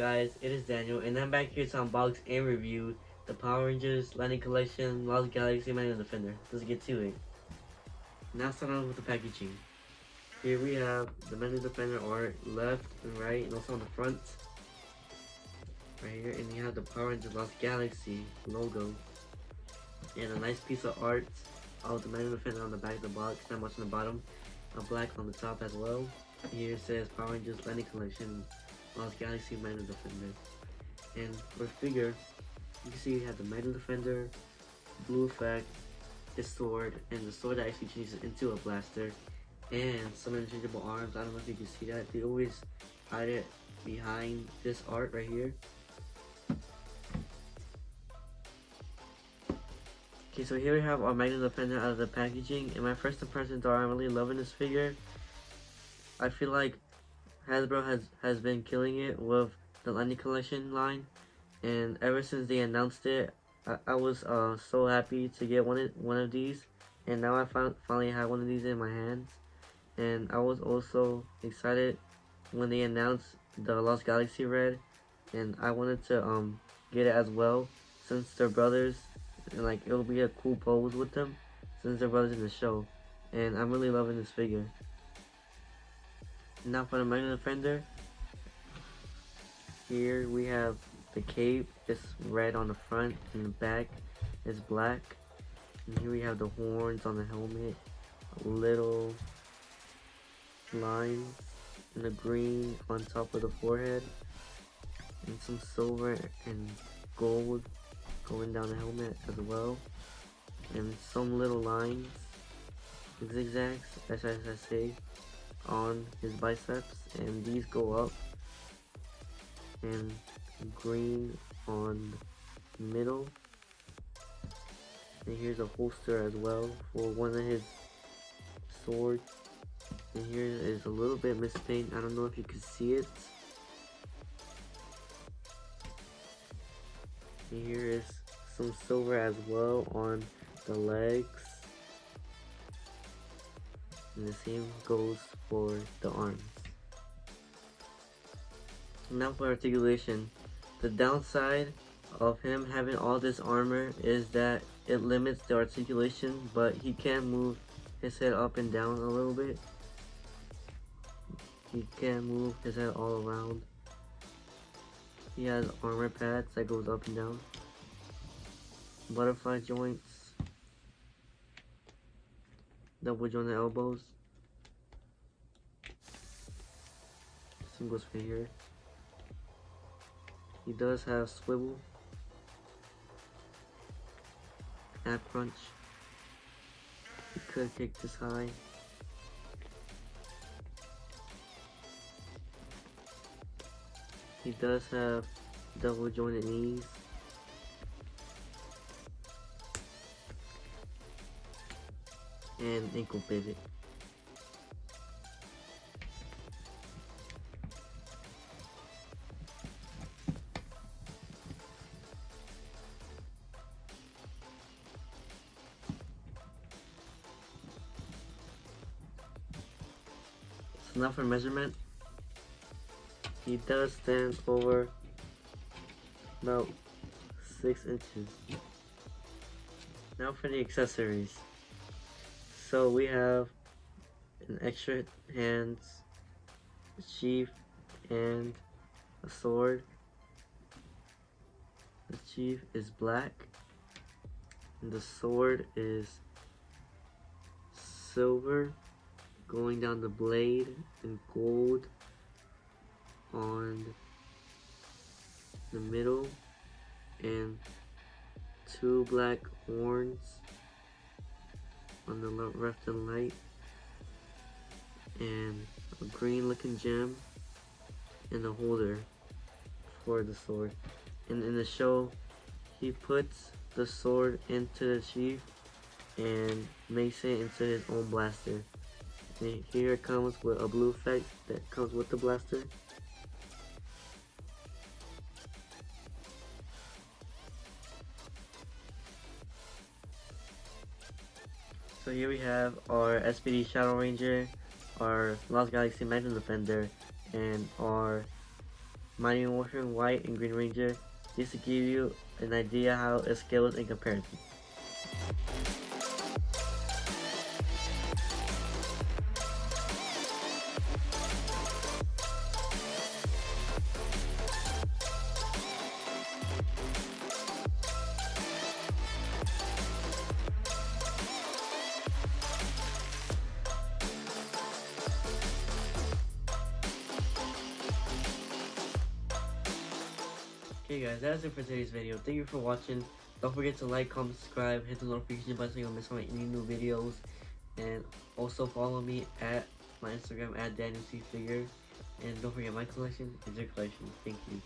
guys, it is Daniel, and I'm back here to unbox and review the Power Rangers Lightning Collection Lost Galaxy Magna Defender. Let's get to it. Now start on with the packaging. Here we have the Magna Defender art left and right, and also on the front. Right here, and you have the Power Rangers Lost Galaxy logo. And a nice piece of art of the Magna Defender on the back of the box, not much on the bottom. A black on the top as well. Here it says Power Rangers Lightning Collection Lost Galaxy Magna Defender. And for figure, you can see you have the Magna Defender, blue effect, his sword, and the sword that actually changes into a blaster, and some interchangeable arms. I don't know if you can see that. They always hide it behind this art right here. Okay, so here we have our Magna Defender out of the packaging, and my first impressions are I'm really loving this figure. I feel like Hasbro has been killing it with the Lightning Collection line, and ever since they announced it, I was so happy to get one of these, and now I finally have one of these in my hands. And I was also excited when they announced the Lost Galaxy Red, and I wanted to get it as well since they're brothers, and like it'll be a cool pose with them since they're brothers in the show. And I'm really loving this figure. Now for the Magna Defender, here we have the cape. It's red on the front, and the back is black. And here we have the horns on the helmet, little lines in the green on top of the forehead, and some silver and gold going down the helmet as well, and some little lines, zigzags, as I say, on his biceps, and these go up, and green on the middle. And here's a holster as well for one of his swords. And here is a little bit mispaint. I don't know if you can see it. And here is some silver as well on the legs. And the same goes for the arms. Now for articulation. The downside of him having all this armor is that it limits the articulation, but he can move his head up and down a little bit. He can move his head all around. He has armor pads that goes up and down. Butterfly joints. Double jointed elbows. Same goes for here. He does have swivel, ab crunch. He could kick this high. He does have double jointed knees. And ankle pivot. So now for measurement, he does stand over about 6 inches. Now for the accessories. So we have an extra hands, a sheath, and a sword. The sheath is black, and the sword is silver, going down the blade, and gold on the middle, and 2 black horns on the left and right, and a green looking gem and a holder for the sword. And in the show, he puts the sword into the sheath and makes it into his own blaster. And here it comes with a blue effect that comes with the blaster. So here we have our SPD Shadow Ranger, our Lost Galaxy Magna Defender, and our Mighty Morphin White and Green Ranger, just to give you an idea how it scales in comparison. Okay guys, that's it for today's video. Thank you for watching. Don't forget to like, comment, subscribe, hit the notification button so you don't miss any new videos. And also follow me at my Instagram at DanielCFigure. And don't forget, my collection is your collection. Thank you.